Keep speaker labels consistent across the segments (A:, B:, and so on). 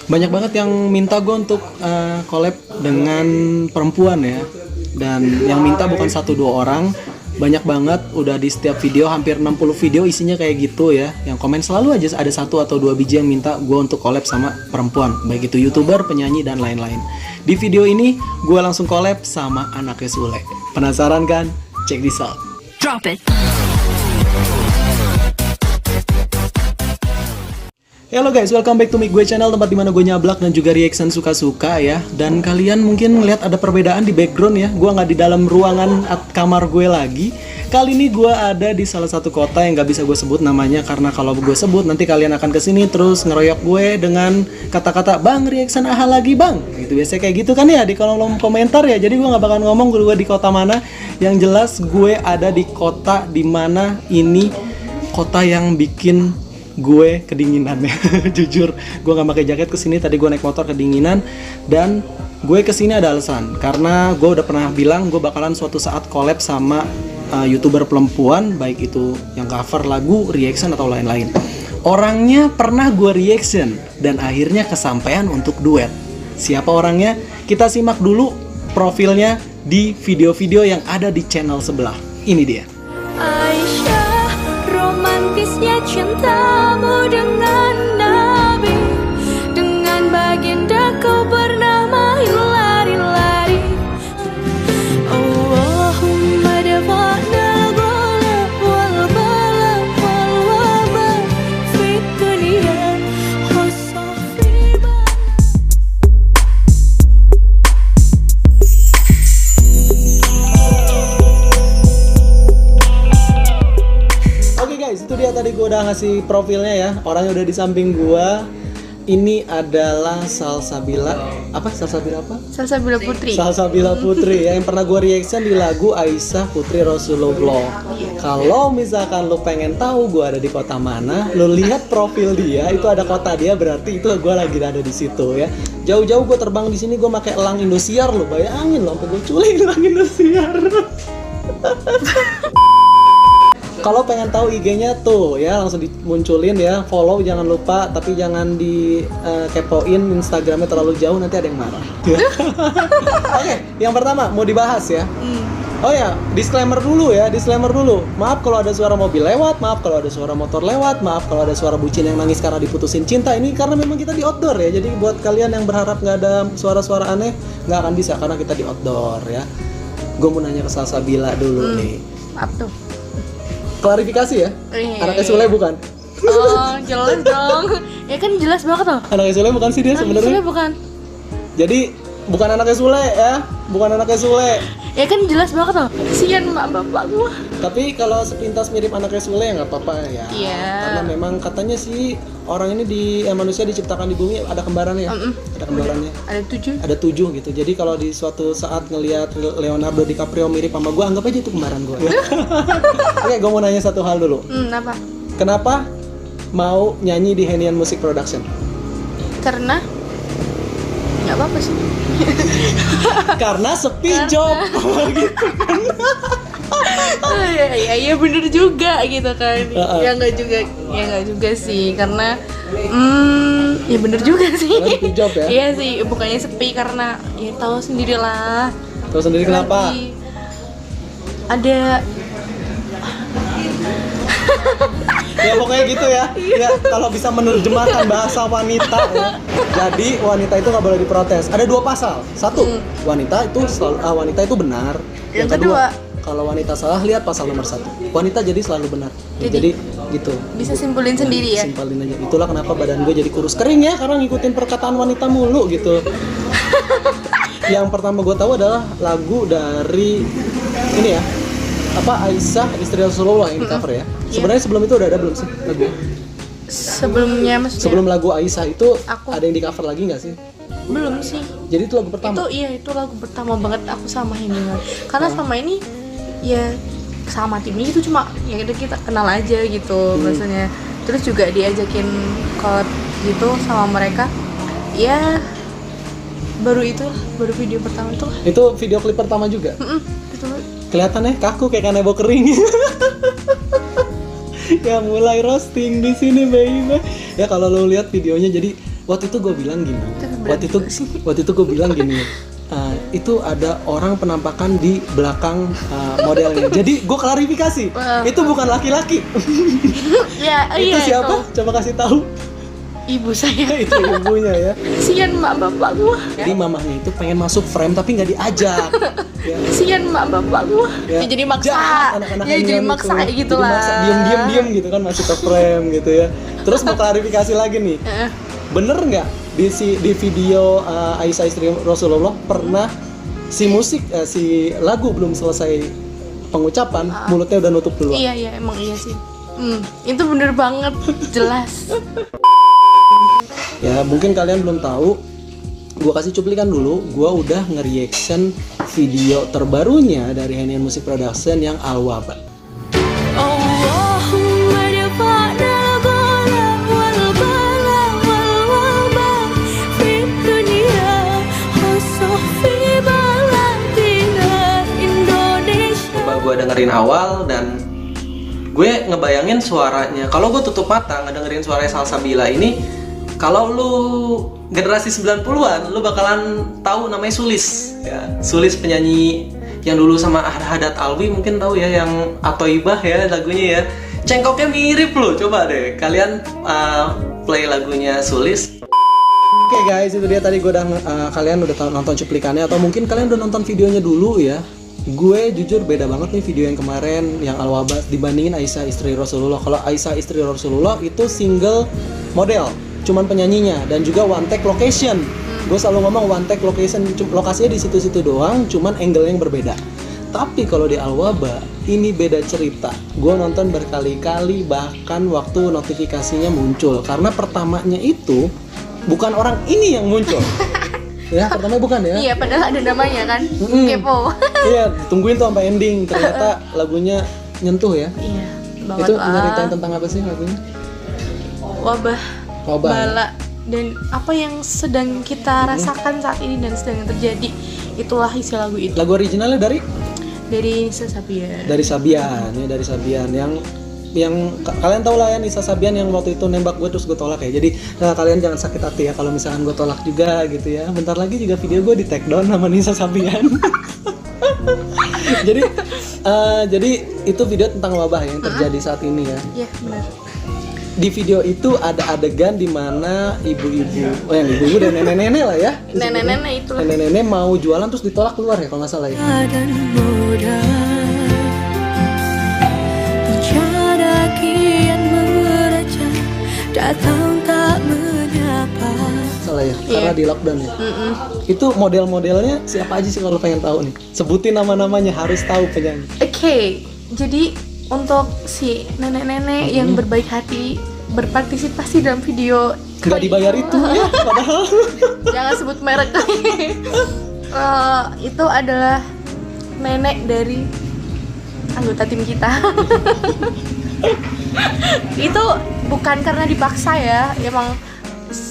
A: Banyak banget yang minta gue untuk collab dengan perempuan ya. Dan yang minta bukan 1-2 orang, banyak banget. Udah di setiap video, hampir 60 video isinya kayak gitu ya. Yang komen selalu aja ada 1 atau 2 biji yang minta gue untuk collab sama perempuan, baik itu YouTuber, penyanyi, dan lain-lain. Di video ini gue langsung collab sama anaknya Sule. Penasaran kan? Check this out.
B: Drop it.
A: Halo guys, welcome back to Mic Gue Channel, tempat dimana gue nyablak dan juga reaction suka-suka ya. Dan kalian mungkin ngeliat ada perbedaan di background ya. Gue nggak di dalam ruangan kamar gue lagi. Kali ini gue ada di salah satu kota yang nggak bisa gue sebut namanya, karena kalau gue sebut nanti kalian akan kesini terus ngeroyok gue dengan kata-kata "Bang, reaction AHA lagi bang." Gitu biasanya kayak gitu kan ya di kolom komentar ya. Jadi gue nggak bakal ngomong gue di kota mana. Yang jelas gue ada di kota dimana ini kota yang bikin gue kedinginan ya. Jujur gue nggak pakai jaket kesini, tadi gue naik motor kedinginan. Dan gue kesini ada alasan, karena gue udah pernah bilang gue bakalan suatu saat collab sama YouTuber perempuan, baik itu yang cover lagu, reaction atau lain-lain. Orangnya pernah gue reaction dan akhirnya kesampaian untuk duet. Siapa orangnya? Kita simak dulu profilnya di video-video yang ada di channel sebelah. Ini dia.
B: Aisyah, romantisnya cintamu dengan Nabi, dengan baginda kau bernama lari-lari. Allahumma dafa'na al-ghala wal-bala wal-waba fi dunya khusafima.
A: Oke guys, itu dia tadi gue udah ngasih profilnya ya. Orangnya udah di samping gue. Ini adalah Salsabila. Apa? Salsabila apa?
C: Salsabila Putri.
A: Salsabila Putri ya, yang pernah gue reaction di lagu Aisyah Putri Rasulullah. Kalau misalkan lo pengen tahu gue ada di kota mana, lo lihat profil dia, itu ada kota dia, berarti itu gue lagi ada di situ ya. Jauh-jauh gue terbang di sini, gue pakai elang Indosiar, lo bayangin lo, sampai gue culik elang Indosiar. Kalau pengen tahu IG-nya tuh ya langsung dimunculin ya, follow jangan lupa, tapi jangan di kepoin Instagramnya terlalu jauh, nanti ada yang marah. Oke, yang pertama mau dibahas ya. Oh ya, disclaimer dulu ya, disclaimer dulu. Maaf kalau ada suara mobil lewat, maaf kalau ada suara motor lewat, maaf kalau ada suara bucin yang nangis karena diputusin cinta. Ini karena memang kita di outdoor ya, jadi buat kalian yang berharap nggak ada suara-suara aneh, nggak akan bisa karena kita di outdoor ya. Gue mau nanya ke Salsabila dulu nih.
C: Maaf tuh.
A: Klarifikasi ya,
C: Iya.
A: anaknya Sule bukan?
C: Oh, jelas dong. Ya kan jelas banget tuh.
A: Anaknya Sule bukan sih dia
C: Sebenarnya
A: sebenarnya.
C: bukan.
A: Jadi bukan anaknya Sule ya, bukan anaknya Sule.
C: Ya kan jelas banget tuh. Kasian mak bapak gua.
A: Tapi kalau sepintas mirip anaknya Sule ya nggak apa-apa ya.
C: Iya.
A: Karena memang katanya sih orang ini manusia diciptakan di bumi ada kembarannya ya. Ada kembarannya.
C: Ada 7.
A: Ada 7 gitu. Jadi kalau di suatu saat ngelihat Leonardo DiCaprio mirip sama gue, anggap aja itu kembaran gue. Oke, gue mau nanya satu hal dulu.
C: Apa?
A: Kenapa mau nyanyi di Henian Music Production?
C: Karena nggak apa-apa sih.
A: Karena sepi job.
C: Oh, iya bener juga gitu kan. Ya nggak juga sih, karena ya bener juga sih.
A: Karena sepi job ya?
C: Iya sih, bukannya sepi karena ya tahu sendirilah.
A: Tahu sendiri kenapa?
C: Lagi ada
A: Ya pokoknya gitu ya. Ya kalau bisa menerjemahkan bahasa wanita ya. Jadi wanita itu nggak boleh diprotes. Ada 2 pasal. 1, wanita itu wanita itu benar.
C: Yang kedua,
A: kalau wanita salah, lihat pasal nomor 1. Wanita jadi selalu benar. Jadi gitu.
C: bisa simpulin sendiri ya.
A: Simpelin aja. Itulah kenapa badan gue jadi kurus kering ya, karena ngikutin perkataan wanita mulu gitu. Yang pertama gue tahu adalah lagu dari ini ya. Apa, Aisyah istri Rasulullah yang di cover ya. Sebenarnya sebelum itu udah ada belum sih lagu?
C: Sebelumnya maksudnya?
A: Sebelum lagu Aisyah itu
C: Aku-
A: ada yang di cover lagi nggak sih?
C: Belum sih.
A: Jadi itu lagu pertama.
C: Itu lagu pertama banget aku sama ini. Karena selama ini ya sama timnya itu cuma ya kita kenal aja gitu maksudnya. Terus juga diajakin collab gitu sama mereka. Ya baru video pertama itu.
A: Itu video klip pertama juga.
C: Itu
A: Kelihatannya kaku kayak kanebo kering. Ya mulai roasting di sini baby. Ya kalau lo lihat videonya, jadi waktu itu gue bilang gini.
C: berat
A: Waktu itu gue bilang gini. Itu ada orang penampakan di belakang modelnya. Jadi gue klarifikasi, itu bukan laki-laki.
C: Ya,
A: Itu
C: iya
A: siapa? Coba kasih tahu.
C: Ibu saya.
A: Itu ibunya ya.
C: Kasian mak bapak gua.
A: Jadi mamahnya itu pengen masuk frame tapi nggak diajak. Ya.
C: Kasian mak bapak gua.
A: Ya.
C: Ya, jadi maksa.
A: Jahat anak-anak
C: Ya
A: ini
C: jadi
A: kan
C: maksa
A: itu.
C: kayak gitu
A: Jadi
C: lah.
A: maksa diem gitu kan masuk ke frame gitu ya. Terus mau klarifikasi lagi nih. Bener nggak di video Aisyah istri Rasulullah pernah si lagu belum selesai pengucapan mulutnya udah nutup duluan.
C: Iya emang iya sih. Itu bener banget, jelas.
A: Ya mungkin kalian belum tahu, gua kasih cuplikan dulu. Gua udah nge-reaction video terbarunya dari Henian Music Production yang Al-Waba.
B: Allahumma dafa'na al-bala wal-bala wal-waba Fid dunia khusus fi baladina Indonesia.
A: Coba gua dengerin awal dan gue ngebayangin suaranya. Kalau gue tutup mata ngedengerin suaranya Salsabila ini, kalau lu generasi 90-an, lu bakalan tahu namanya Sulis ya. Sulis penyanyi yang dulu sama Haddad Alwi, mungkin tahu ya, yang Atoibah ya lagunya ya. Cengkoknya mirip loh, coba deh kalian play lagunya Sulis. Oke guys, itu dia tadi gue udah kalian udah nonton cuplikannya atau mungkin kalian udah nonton videonya dulu ya. Gue jujur beda banget nih video yang kemarin yang Al-Waba dibandingin Aisyah istri Rasulullah. Kalau Aisyah istri Rasulullah itu single model, cuman penyanyinya dan juga one take location. Gue selalu ngomong one take location, lokasinya di situ-situ doang, cuman angle yang berbeda. Tapi kalau di Al-Waba ini beda cerita. Gue nonton berkali-kali bahkan waktu notifikasinya muncul karena pertamanya itu bukan orang ini yang muncul. Ya, pertama bukan ya?
C: Iya, padahal ada namanya kan. Kepo.
A: Iya, tungguin tuh sampai ending. Ternyata lagunya nyentuh ya.
C: Iya,
A: Itu nyeritain tentang apa sih lagunya?
C: Wabah,
A: Wabah.
C: bala, dan apa yang sedang kita rasakan saat ini dan sedang terjadi. Itulah isi lagu itu.
A: Lagu originalnya dari
C: Nisa Sabian.
A: Dari Sabian ya, dari Sabian yang kalian tahu lah ya, Nisa Sabian yang waktu itu nembak gue terus gue tolak ya. Jadi kalian jangan sakit hati ya kalau misalkan gue tolak juga gitu ya. Bentar lagi juga video gue di take down sama Nisa Sabian. jadi itu video tentang wabah yang terjadi saat ini ya.
C: Iya, benar.
A: Di video itu ada adegan di mana ibu-ibu, yang ibu-ibu dan nenek-nenek lah ya.
C: Nenek-nenek itu.
A: Nenek-nenek mau jualan terus ditolak keluar ya kalau nggak salah ya.
B: Dan muda bicara kian meraja datang tak menyapa.
A: Salah ya, karena di lockdown ya. Itu model-modelnya siapa aja sih kalau pengen tahu nih? Sebutin nama-namanya, harus tahu penyanyi.
C: Oke, jadi untuk si nenek-nenek yang berbaik hati berpartisipasi dalam video
A: Nggak dibayar itu ya, padahal.
C: jangan sebut merek. Itu adalah nenek dari anggota tim kita. Itu bukan karena dipaksa ya, emang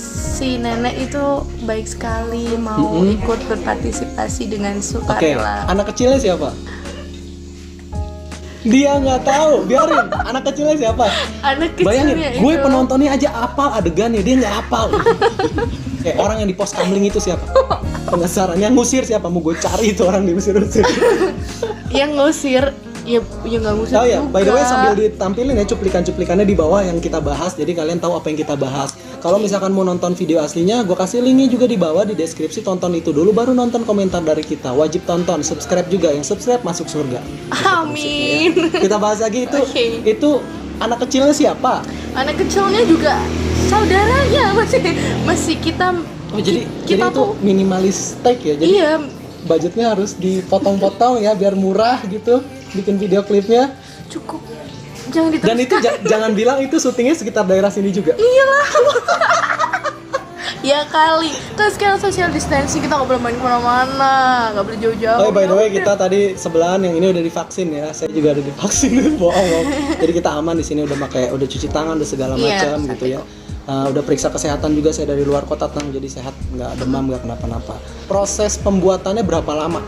C: si nenek itu baik sekali mau ikut berpartisipasi dengan
A: Oke,
C: sukarela.
A: anak kecilnya siapa? Dia nggak tahu, biarin. Anak kecilnya siapa?
C: Anak kecilnya
A: Bayangin,
C: itu.
A: gue penontonnya aja apal adegannya, dia nggak apal. Kayak orang yang di pos kamling itu siapa? Penasaran, yang ngusir siapa? Mau gue cari itu orang diusir-usir.
C: Yang ngusir ya nggak ngusir
A: Oh ya, by the way
C: juga.
A: sambil ditampilin ya cuplikan-cuplikannya di bawah yang kita bahas, jadi kalian tahu apa yang kita bahas. Kalau misalkan mau nonton video aslinya, gue kasih linknya juga di bawah di deskripsi. Tonton itu dulu, baru nonton komentar dari kita. Wajib tonton, subscribe juga. Yang subscribe masuk surga.
C: Amin.
A: Kita bahas lagi itu.
C: Oke.
A: Itu anak kecilnya siapa?
C: Anak kecilnya juga saudaranya masih kita.
A: Oh jadi
C: kita
A: itu
C: tuh
A: minimalis take ya. Jadi
C: iya,
A: budgetnya harus dipotong-potong ya biar murah gitu. Bikin video klipnya.
C: cukup. Jangan diteruskan.
A: Dan itu jangan bilang itu syutingnya sekitar daerah sini juga.
C: Iyalah. Ya kali. Kan sekarang social distancing, kita nggak boleh main kemana-mana, nggak boleh jauh-jauh.
A: Oh, by the way
C: Ya
A: kita tadi sebelahan yang ini udah divaksin ya. Saya juga udah divaksin. Bohong. Jadi kita aman di sini, udah udah cuci tangan, udah segala
C: Iya,
A: macam gitu ya. Udah periksa kesehatan juga, saya dari luar kota Tang, jadi sehat, nggak demam, nggak kenapa-napa. Proses pembuatannya berapa lama?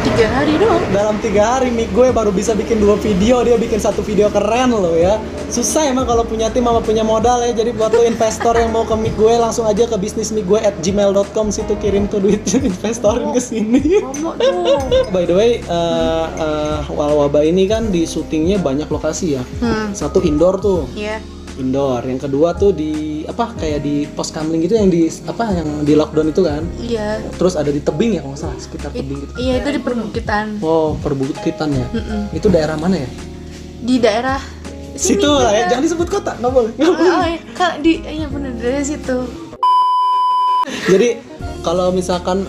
C: 3 hari doang.
A: Dalam 3 hari nih gue baru bisa bikin 2 video, dia bikin 1 video keren loh ya. Susah emang kalau punya tim sama punya modal ya. Jadi buat lo investor yang mau ke mic gue, langsung aja ke bisnismicgue@gmail.com, situ kirim tuh duit investorin ke sini.
C: Promo dong.
A: By the way, Wabah ini kan di syutingnya banyak lokasi ya. Satu indoor tuh.
C: Iya.
A: Indoor. Yang kedua tuh di apa kayak di pos kamling gitu yang di apa yang di lockdown itu kan.
C: Iya.
A: Terus ada di tebing ya kalau nggak salah, sekitar tebing gitu.
C: Iya, itu di perbukitan.
A: Oh, perbukitan ya. Itu daerah mana ya?
C: Di daerah sini
A: Situ lah ya,
C: juga.
A: jangan disebut kota, nggak boleh.
C: Iya bener, dari situ.
A: Jadi kalau misalkan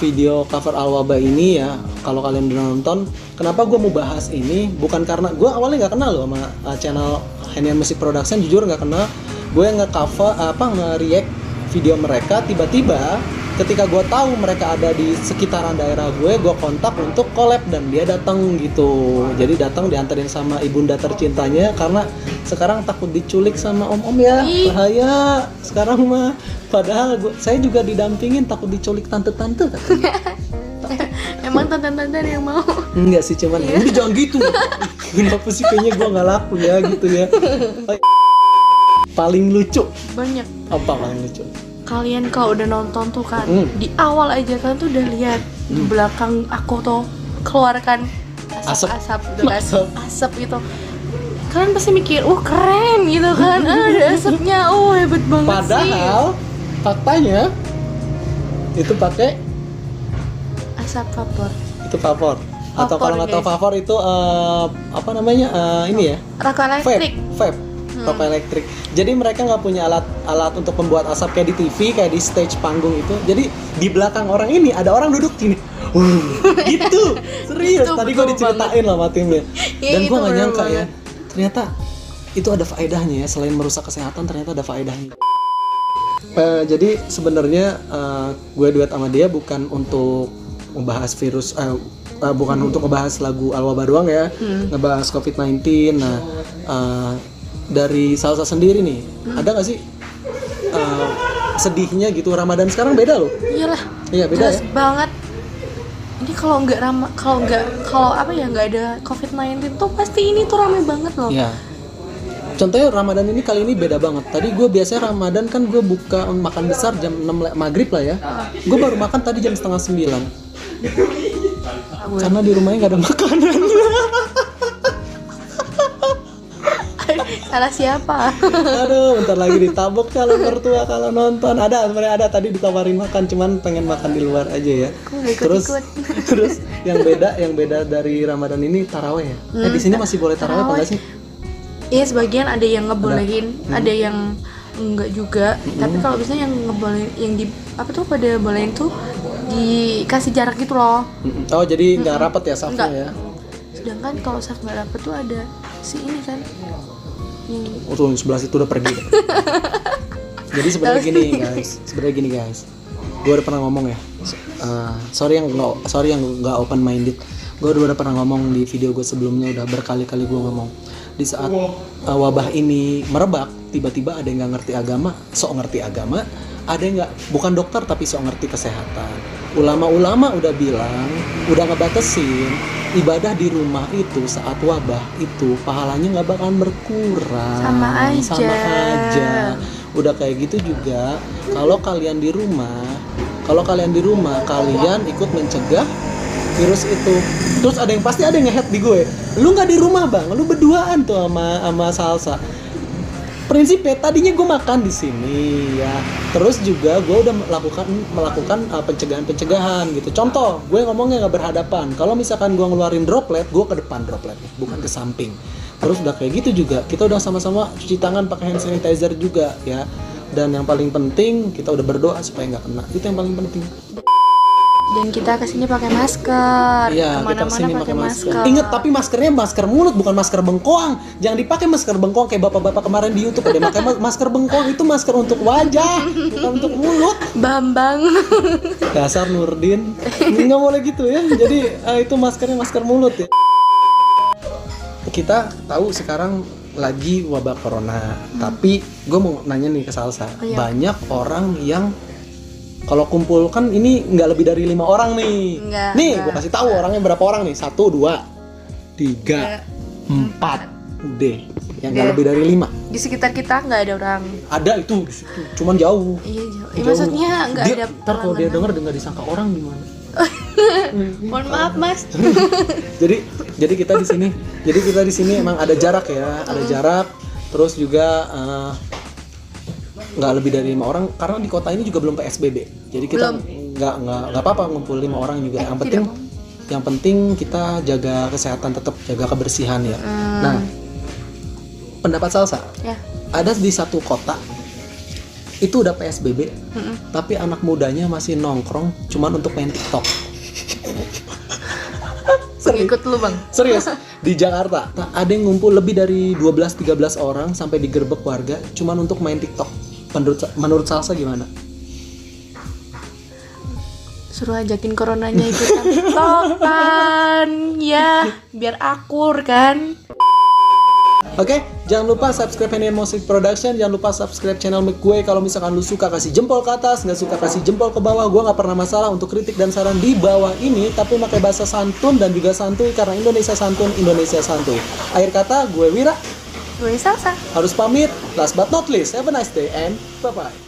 A: video cover Al-Wabah ini ya, kalau kalian udah nonton, kenapa gue mau bahas ini? Bukan karena gue awalnya nggak kenal loh sama channel Henian Music Production, jujur nggak kenal. Gue nge-cover nge-react video mereka, tiba-tiba ketika gue tahu mereka ada di sekitaran daerah gue kontak untuk collab dan dia datang gitu. Jadi datang diantarin sama ibunda tercintanya karena sekarang takut diculik sama om-om ya. Bahaya sekarang mah. Padahal saya juga didampingin takut diculik tante-tante katanya.
C: Emang tante-tante yang mau.
A: Enggak sih, cuman ini jangan gitu. Kenapa sih kayaknya gue nggak laku ya gitu ya. Paling lucu
C: Banyak.
A: apa paling lucu?
C: Kalian kalau udah nonton tuh kan, di awal aja kalian tuh udah lihat di belakang aku tuh keluarkan asap gitu kan. Asap gitu. Kalian pasti mikir, keren gitu kan. Ada asapnya, hebat banget sih.
A: Padahal faktanya itu pakai
C: Asap vapor.
A: itu vapor. Atau
C: Vapor,
A: kalau nggak tahu
C: guys.
A: vapor itu apa namanya ini ya?
C: Rokok elektrik.
A: Vape. Rokok elektrik. Jadi mereka nggak punya alat untuk membuat asap kayak di TV, kayak di stage panggung itu. Jadi di belakang orang ini ada orang duduk gini. Gitu. Serius.
C: Itu
A: Tadi gue
C: betul
A: diceritain lah sama timnya.
C: Iya,
A: Dan
C: itu
A: gue nggak
C: bener
A: nyangka ya.
C: banget.
A: Ternyata itu ada faedahnya ya. Selain merusak kesehatan, ternyata ada faedahnya. Jadi sebenarnya gue duet sama dia bukan untuk membahas virus, bukan untuk ngebahas lagu Al-Wabah doang ya, ngebahas COVID-19. Nah, dari Salsa sendiri nih, ada nggak sih sedihnya gitu? Ramadan sekarang beda loh.
C: Iyalah.
A: Iya beda
C: Jelas
A: ya.
C: banget. Ini kalau nggak ada COVID-19 tuh pasti ini tuh rame banget loh.
A: Iya. Contohnya Ramadan ini kali ini beda banget. Tadi gue biasanya Ramadan kan gue buka makan besar jam 6 maghrib lah ya. Gue baru makan tadi jam setengah 9. Karena di rumahnya nggak ada makanan.
C: Salah siapa?
A: Aduh, bentar lagi ditabok calon mertua kalau nonton. Sebenarnya ada tadi ditawarin makan, cuman pengen makan di luar aja ya. Terus yang beda dari Ramadan ini taraweh ya. Di sini masih boleh taraweh apa enggak sih?
C: Iya, sebagian ada yang ngebolehin, ada yang enggak juga. Tapi kalau biasanya yang ngebolehin, yang di apa tuh pada bolehin tuh dikasih jarak gitu loh.
A: Oh, jadi nggak rapet ya safnya ya?
C: Sedangkan kalau saf nggak dapet tuh ada si ini kan.
A: Tuh sebelah situ udah pergi. Jadi sebenarnya gini guys. Gue udah pernah ngomong ya. Sorry yang nggak open minded. Gue udah pernah ngomong di video gue sebelumnya, udah berkali-kali gue ngomong. Di saat wabah ini merebak, tiba-tiba ada yang nggak ngerti agama, sok ngerti agama. Ada yang nggak, bukan dokter tapi sok ngerti kesehatan. Ulama-ulama udah bilang, udah ngebatasin ibadah di rumah itu saat wabah itu pahalanya nggak bakalan berkurang.
C: Sama
A: aja. Udah kayak gitu juga. Kalau kalian di rumah, kalian ikut mencegah virus itu. Terus ada yang nge-head di gue. Lu nggak di rumah bang, lu berduaan tuh sama Salsa. Prinsipnya tadinya gue makan di sini ya. Terus juga gue udah melakukan pencegahan gitu. Contoh, gue ngomongnya nggak berhadapan. Kalau misalkan gue ngeluarin droplet, gue ke depan dropletnya, bukan ke samping. Terus udah kayak gitu juga, kita udah sama-sama cuci tangan pakai hand sanitizer juga ya. Dan yang paling penting, kita udah berdoa supaya nggak kena. Itu yang paling penting.
C: Dan kita kesini pakai masker.
A: Iya, kita
C: Kemana-mana
A: kesini pakai masker. Ingat, tapi maskernya masker mulut, bukan masker bengkoang. Jangan dipakai masker bengkoang kayak bapak-bapak kemarin di YouTube. Ada pakai masker bengkoang, itu masker untuk wajah, bukan untuk mulut.
C: Bambang.
A: Dasar Nurdin, nggak boleh gitu ya. Jadi itu maskernya masker mulut ya. Kita tahu sekarang lagi wabah corona, tapi gue mau nanya nih ke Salsa.
C: Oh, iya.
A: Banyak orang yang kalau kumpul kan ini nggak lebih dari 5 orang nih. Nih, gue kasih tahu orangnya berapa orang nih. 1, 2, 3, 4. Udah. yang nggak lebih dari 5.
C: Di sekitar kita nggak ada orang.
A: Ada itu di situ, cuman jauh.
C: Iya jauh.
A: Jauh.
C: Maksudnya nggak
A: Dia,
C: ada.
A: ntar kalau dia
C: pelanggan.
A: denger nggak disangka orang gimana?
C: Mohon maaf mas.
A: jadi kita di sini emang ada jarak ya, ada jarak. Terus juga nggak lebih dari 5 orang karena di kota ini juga belum PSBB. Jadi kita nggak apa-apa ngumpul 5 orang juga. Yang penting kita jaga kesehatan, tetap jaga kebersihan ya. Nah, pendapat Salsa,
C: Ya.
A: ada di satu kota itu udah PSBB, tapi anak mudanya masih nongkrong cuman untuk main TikTok.
C: Pengikut lu bang.
A: Serius, di Jakarta ada yang ngumpul lebih dari 12-13 orang sampai digerebek warga cuman untuk main TikTok. Menurut Salsa gimana?
C: Suruh ajakin coronanya ikutan TikTokan ya, biar akur kan.
A: Oke, jangan lupa subscribe Henian Music Production. Jangan lupa subscribe channel mic gue. Kalau misalkan lu suka kasih jempol ke atas, nggak suka kasih jempol ke bawah. Gue nggak pernah masalah untuk kritik dan saran di bawah ini, tapi pakai bahasa santun dan juga santuy karena Indonesia santun, Indonesia santuy. Akhir kata, gue Wira
C: Gue Salsa.
A: harus pamit. Last but not least, have a nice day and bye-bye.